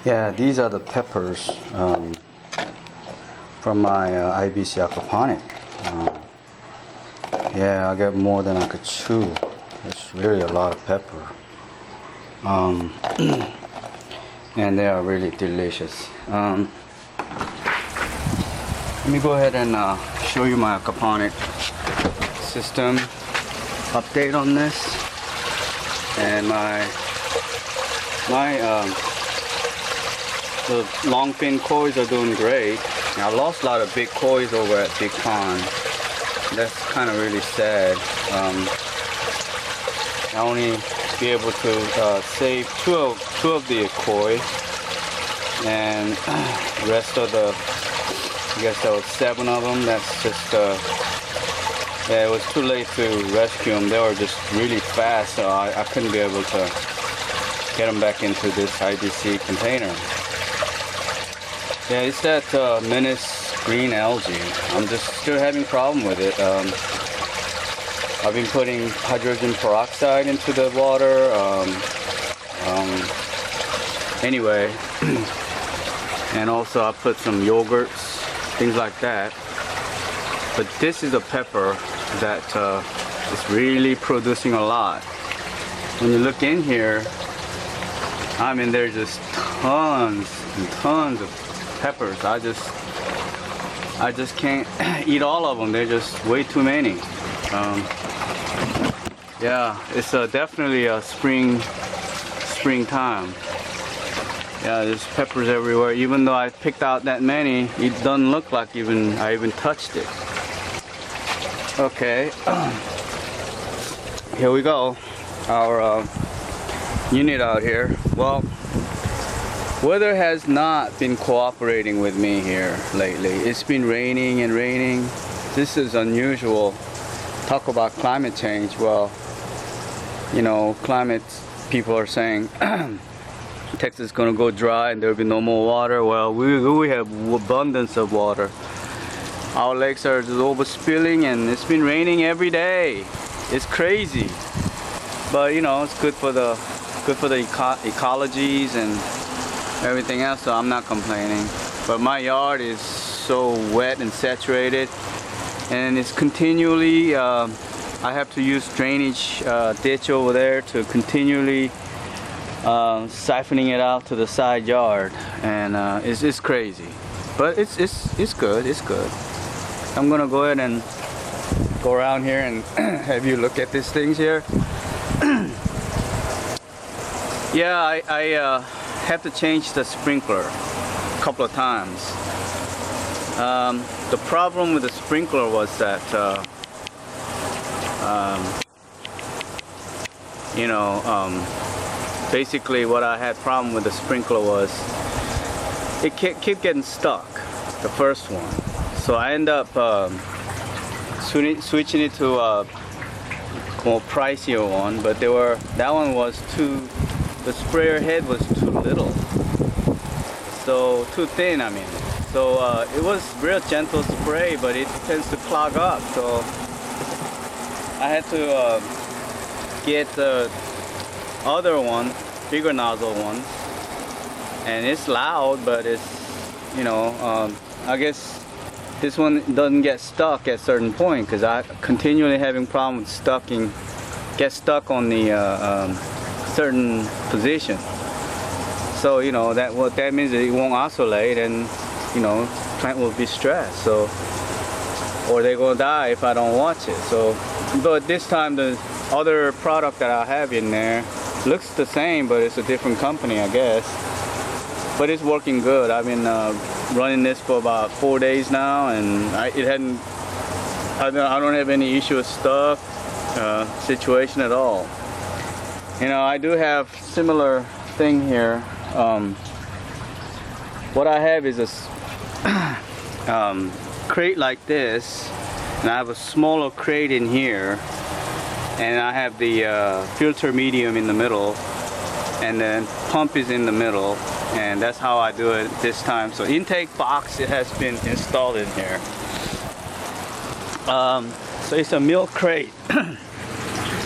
Yeah, these are the peppers from my IBC aquaponic. Yeah, I get more than I could chew. It's really a lot of pepper. And they are really delicious. Let me go ahead and show you my aquaponic system update on this. And the long fin kois are doing great. I lost a lot of big kois over at Big Pond. That's kind of really sad. I only be able to save two of the koi, and the rest of the, I guess there was 7 of them. That's just yeah, it was too late to rescue them. They were just really fast, so I couldn't be able to get them back into this IBC container. Yeah, it's that menace green algae. I'm just still having problem with it. I've been putting hydrogen peroxide into the water. Anyway, and also I put some yogurts, things like that. But this is a pepper that is really producing a lot. When you look in here, I mean, there's just tons and tons of peppers. I just can't eat all of them. They're just way too many. Yeah, it's definitely a springtime. Yeah, there's peppers everywhere. Even though I picked out that many, it doesn't look like I even touched it. Okay, here we go. Our unit out here. Well, weather has not been cooperating with me here lately. It's been raining and raining. This is unusual. Talk about climate change. Well, you know, climate people are saying Texas is gonna go dry and there'll be no more water. Well, we have abundance of water. Our lakes are just overspilling, and it's been raining every day. It's crazy, but you know, it's good for the ecologies and everything else, so I'm not complaining. But my yard is so wet and saturated, and it's continually I have to use drainage ditch over there to continually siphoning it out to the side yard, and it's crazy, but it's good. It's good. I'm gonna go ahead and go around here and have you look at these things here. Yeah, I have to change the sprinkler a couple of times. The problem with the sprinkler was that you know, basically what I had problem with the sprinkler was it kept getting stuck, the first one. So I end up switching it to a more pricier one, but that one was the sprayer head was too little, so too thin, I mean. So it was real gentle spray, but it tends to clog up. So I had to get the other one, bigger nozzle one, and it's loud, but it's, you know, I guess this one doesn't get stuck at a certain point, because I continually having problems get stuck on the certain position. So you know, what that means is it won't oscillate, and you know, plant will be stressed. So, or they're gonna die if I don't watch it. So, but this time the other product that I have in there looks the same, but it's a different company, I guess. But it's working good. I've been running this for about 4 days now, and I don't have any issue with stuck situation at all. You know, I do have similar thing here. What I have is a crate like this, and I have a smaller crate in here, and I have the filter medium in the middle, and then pump is in the middle, and that's how I do it this time. So intake box, it has been installed in here. So it's a milk crate.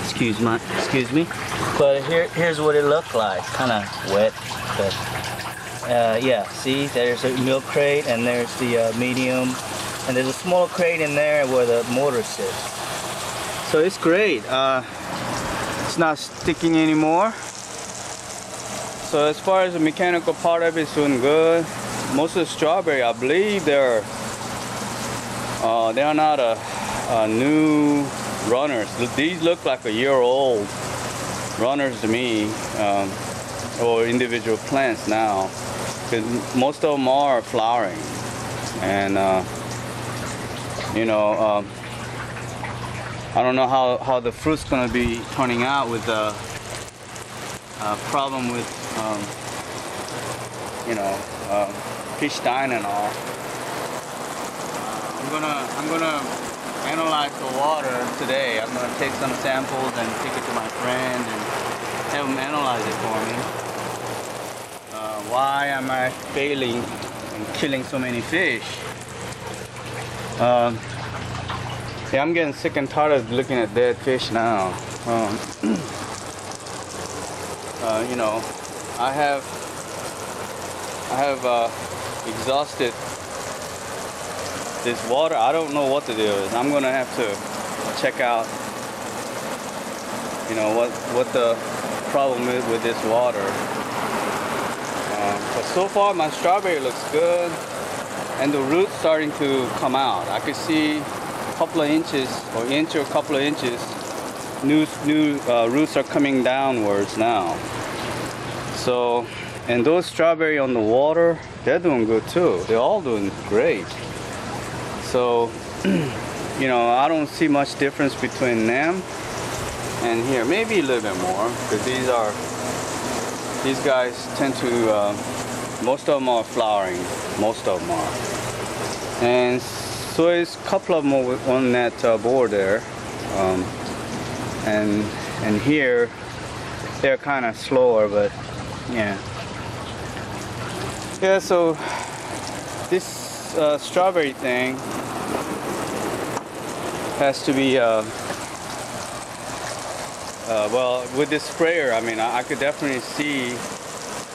excuse me. But here's what it looked like. Kind of wet, but Yeah, see, there's a milk crate and there's the medium, and there's a small crate in there where the motor sits. So it's great. It's not sticking anymore. So as far as the mechanical part of it, it's doing good. Most of the strawberry, I believe they are not a new runners. These look like a year-old runners to me, or individual plants now, because most of them are flowering, and you know, I don't know how the fruit's gonna be turning out with the problem with you know, fish dying and all. I'm gonna analyze the water today. I'm gonna take some samples and take it to my friend and have him analyze it for me. Why am I failing and killing so many fish? Yeah, I'm getting sick and tired of looking at dead fish now. You know, I have exhausted this water. I don't know what to do. I'm gonna have to check out, you know, what the problem is with this water. But so far my strawberry looks good, and the roots starting to come out. I could see a couple of inches, or inch or a couple of inches, new roots are coming downwards now. So, and those strawberry on the water, they're doing good too. They're all doing great. So, you know, I don't see much difference between them and here. Maybe a little bit more, because these guys tend to, most of them are flowering. Most of them are. And so there's a couple of them on that board there. And here, they're kind of slower, but yeah. Yeah, so this strawberry thing has to be, well, with this sprayer, I mean, I could definitely see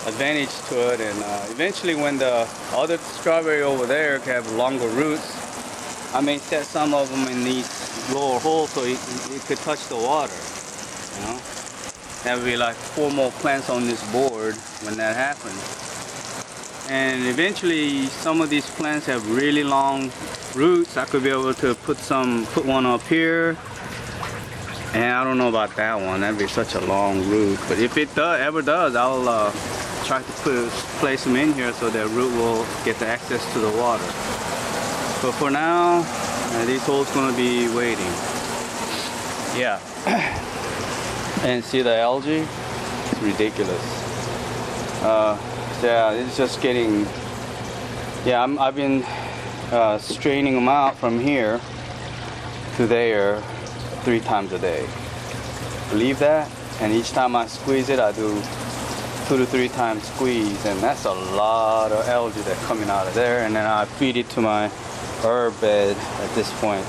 advantage to it, and eventually when the other strawberry over there have longer roots, I may set some of them in these lower holes so it could touch the water, you know. That would be like 4 more plants on this board when that happens. And eventually some of these plants have really long roots. I could be able to put one up here. And I don't know about that one. That'd be such a long root. But if it ever does, I'll try to place them in here so that root will get the access to the water. But for now, these holes gonna be waiting. Yeah. And see the algae? It's ridiculous. Yeah, it's just getting. Yeah, I've been straining them out from here to there 3 times a day. Believe that? And each time I squeeze it, I do 2 to 3 times squeeze, and that's a lot of algae that's coming out of there. And then I feed it to my herb bed at this point,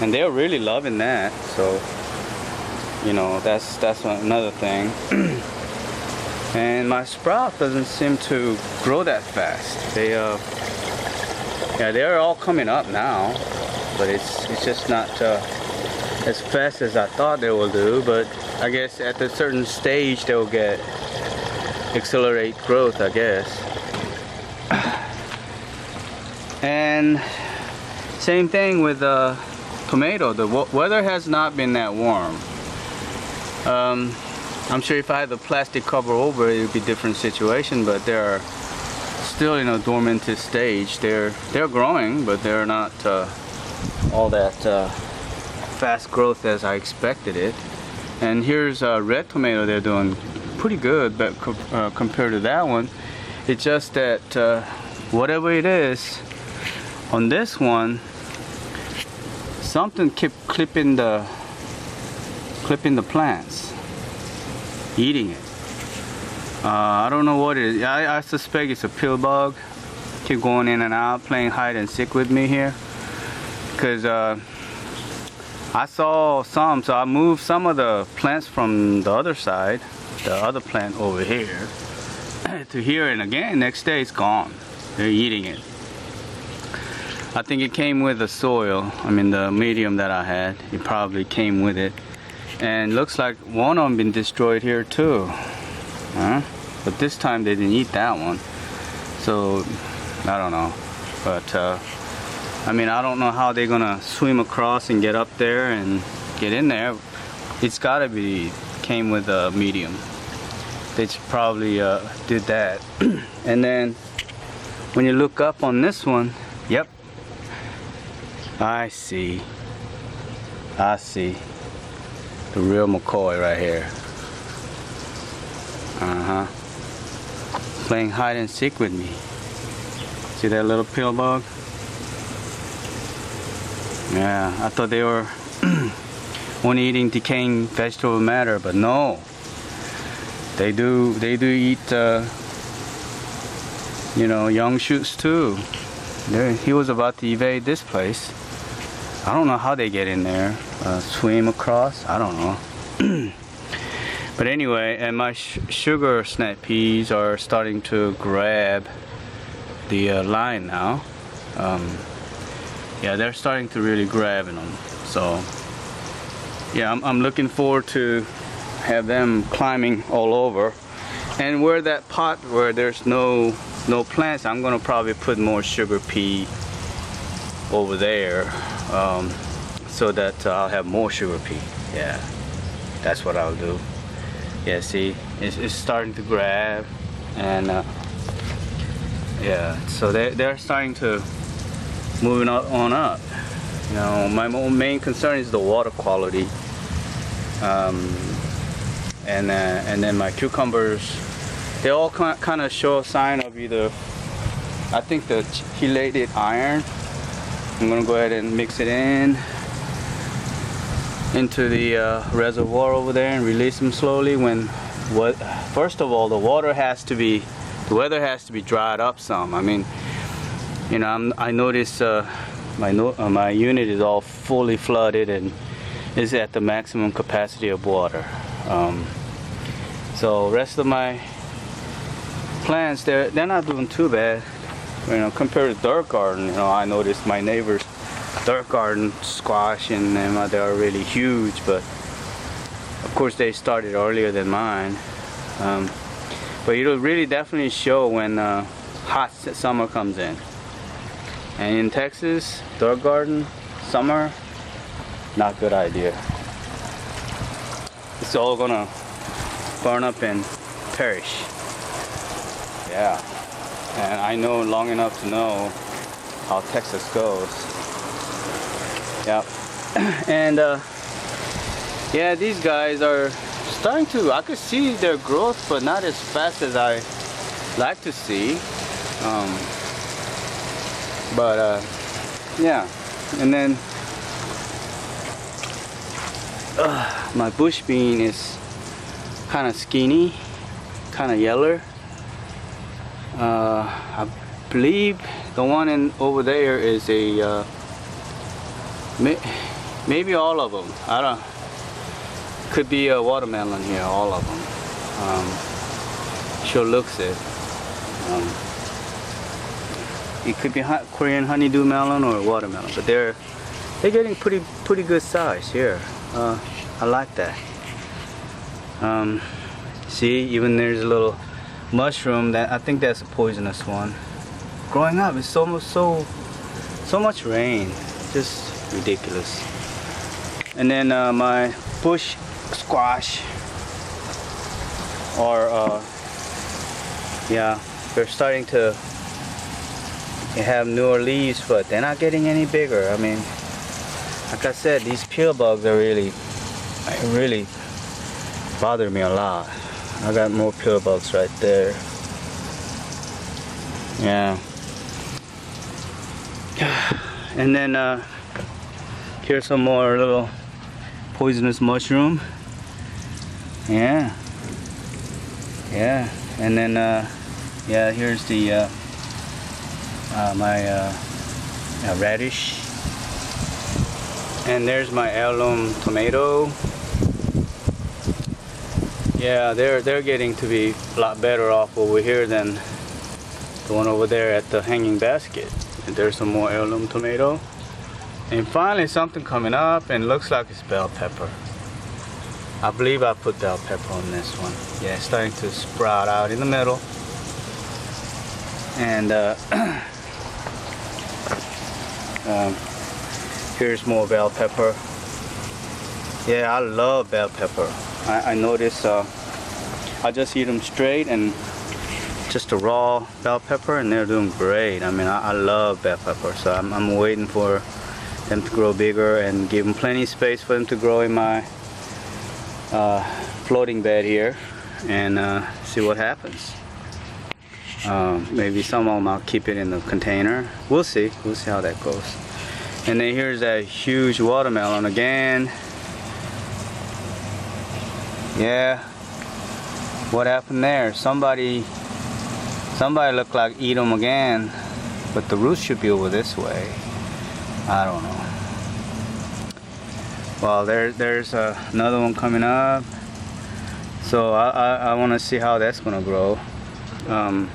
and they're really loving that. So, you know, that's another thing. And my sprout doesn't seem to grow that fast. Yeah, they're all coming up now, but it's just not as fast as I thought they will do. But I guess at a certain stage they'll accelerate growth, I guess. And same thing with tomato. The weather has not been that warm. I'm sure if I had the plastic cover over it would be a different situation, but they're still in a dormant stage. They're growing, but they're not all that fast growth as I expected it. And here's red tomato. They're doing pretty good, but compared to that one, it's just that whatever it is, on this one, something kept clipping the plants, eating it. I don't know what it is. I suspect it's a pill bug. Keep going in and out, playing hide and seek with me here. Because I saw some, so I moved some of the plants from the other side, the other plant over here. to here, and again next day it's gone. They're eating it. I think it came with the soil. I mean the medium that I had, it probably came with it. And looks like one of them been destroyed here too. But this time they didn't eat that one. So I don't know. But I mean, I don't know how they're gonna swim across and get up there and get in there. It's gotta be came with a medium. They probably did that. And then when you look up on this one, yep, I see the real McCoy right here. Playing hide and seek with me. See that little pill bug? Yeah, I thought they were only eating decaying vegetable matter, but no. They do eat you know, young shoots too. He was about to evade this place. I don't know how they get in there. Swim across? I don't know. But anyway, and my sugar snap peas are starting to grab the line now. Yeah, they're starting to really grab in them. So yeah, I'm looking forward to have them climbing all over. And where that pot where there's no plants, I'm gonna probably put more sugar pea over there, so that I'll have more sugar pea. Yeah, that's what I'll do. Yeah, see, it's starting to grab, and yeah, so they're starting to moving on up. You know, my main concern is the water quality, and then my cucumbers, they all kind of show a sign of either, I think, the chelated iron. I'm gonna go ahead and mix it into the reservoir over there and release them slowly. First of all, the weather has to be dried up some. I mean, you know, I notice my unit is all fully flooded and is at the maximum capacity of water. So rest of my plants, they're not doing too bad. You know, compared to dirt garden, you know, I noticed my neighbor's dirt garden squash and them, they are really huge, but of course they started earlier than mine. But it'll really definitely show when hot summer comes in. And in Texas, dirt garden, summer, not good idea. It's all gonna burn up and perish. Yeah, and I know long enough to know how Texas goes. Yep. And yeah, these guys are starting to, I could see their growth, but not as fast as I like to see. Yeah, and then my bush bean is kind of skinny, kind of yellow. I believe the one over there is a maybe all of them. I don't. Could be a watermelon here, all of them. Sure looks it. It could be Korean honeydew melon or watermelon, but they're getting pretty good size here. I like that. See, even there's a little mushroom that I think that's a poisonous one. Growing up, it's so much rain, just ridiculous. And then my bush squash, or yeah, they're starting to have newer leaves, but they're not getting any bigger. I mean, like I said, these peel bugs are really bother me a lot. I got more peel bugs right there. Yeah. And then here's some more little poisonous mushroom. Yeah. And then yeah, here's the my radish. And there's my heirloom tomato. Yeah, they're getting to be a lot better off over here than the one over there at the hanging basket. And there's some more heirloom tomato. And finally something coming up, and looks like it's bell pepper. I believe I put bell pepper on this one. Yeah, it's starting to sprout out in the middle. And here's more bell pepper. Yeah, I love bell pepper. I notice I just eat them straight and just a raw bell pepper, and they're doing great. I mean, I love bell pepper, so I'm waiting for them to grow bigger and give them plenty of space for them to grow in my floating bed here, and see what happens. Maybe some of them I'll keep it in the container. We'll see how that goes. And then here's that huge watermelon again. Yeah, what happened there? Somebody looked like eat them again, but the roots should be over this way. I don't know. Well, there's another one coming up, so I want to see how that's gonna grow. And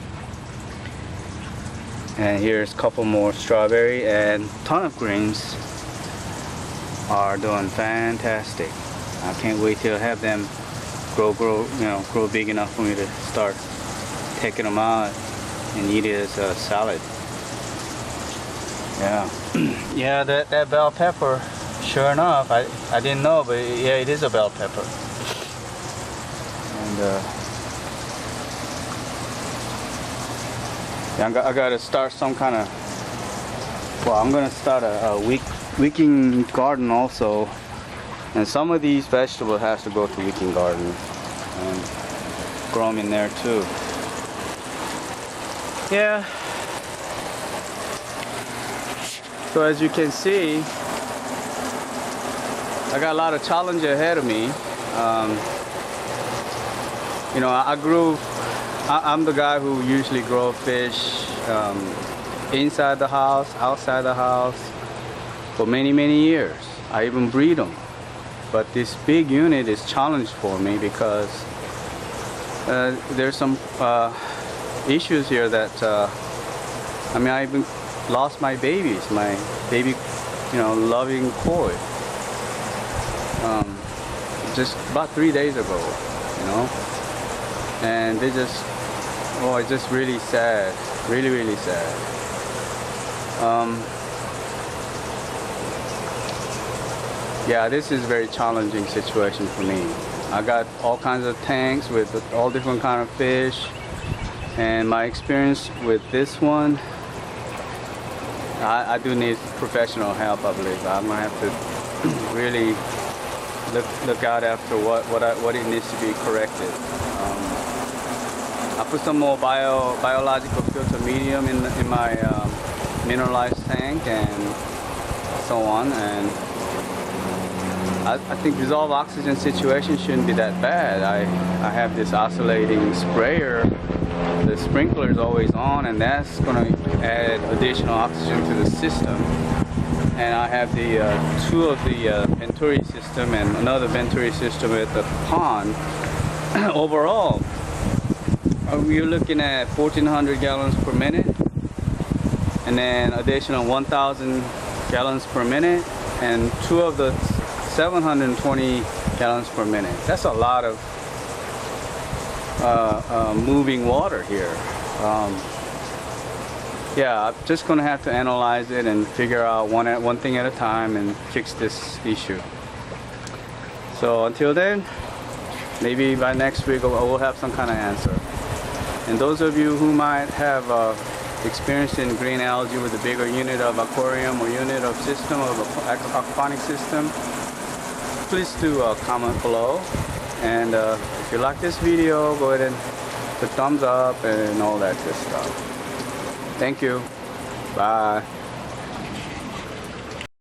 here's a couple more strawberry, and a ton of greens are doing fantastic. I can't wait till I have them grow big enough for me to start taking them out and eat it as a salad. Yeah. Yeah, that bell pepper, sure enough, I didn't know, but yeah, it is a bell pepper. And yeah, I gotta start some kind of, well, I'm gonna start a weekend garden also. And some of these vegetables has to go to weekend garden and grow them in there too. Yeah. So as you can see, I got a lot of challenge ahead of me. You know, I'm the guy who usually grow fish inside the house, outside the house for many years. I even breed them. But this big unit is challenged for me because there's some issues here that I mean, I even lost my babies, my baby, loving koi, just about 3 days ago, and they just, it's just really sad, really sad. Yeah, this is a very challenging situation for me. I got all kinds of tanks with all different kind of fish, and my experience with this one, I do need professional help, I believe. I'm gonna have to really look out after what it needs to be corrected. I put some more biological filter medium in my mineralized tank and so on, and I think dissolved oxygen situation shouldn't be that bad. I have this oscillating sprayer. The sprinkler is always on, and that's going to add additional oxygen to the system. And I have the two of the Venturi system and another Venturi system at the pond. Overall, we're looking at 1,400 gallons per minute, and then additional 1,000 gallons per minute, and two of the 720 gallons per minute. That's a lot of moving water here. Yeah, I'm just gonna have to analyze it and figure out one thing at a time and fix this issue. So until then, maybe by next week we'll have some kind of answer. And those of you who might have experience in green algae with a bigger unit of aquarium or unit of system of aquaponics system, please do comment below. And if you like this video, go ahead and put thumbs up and all that good stuff. Thank you. Bye.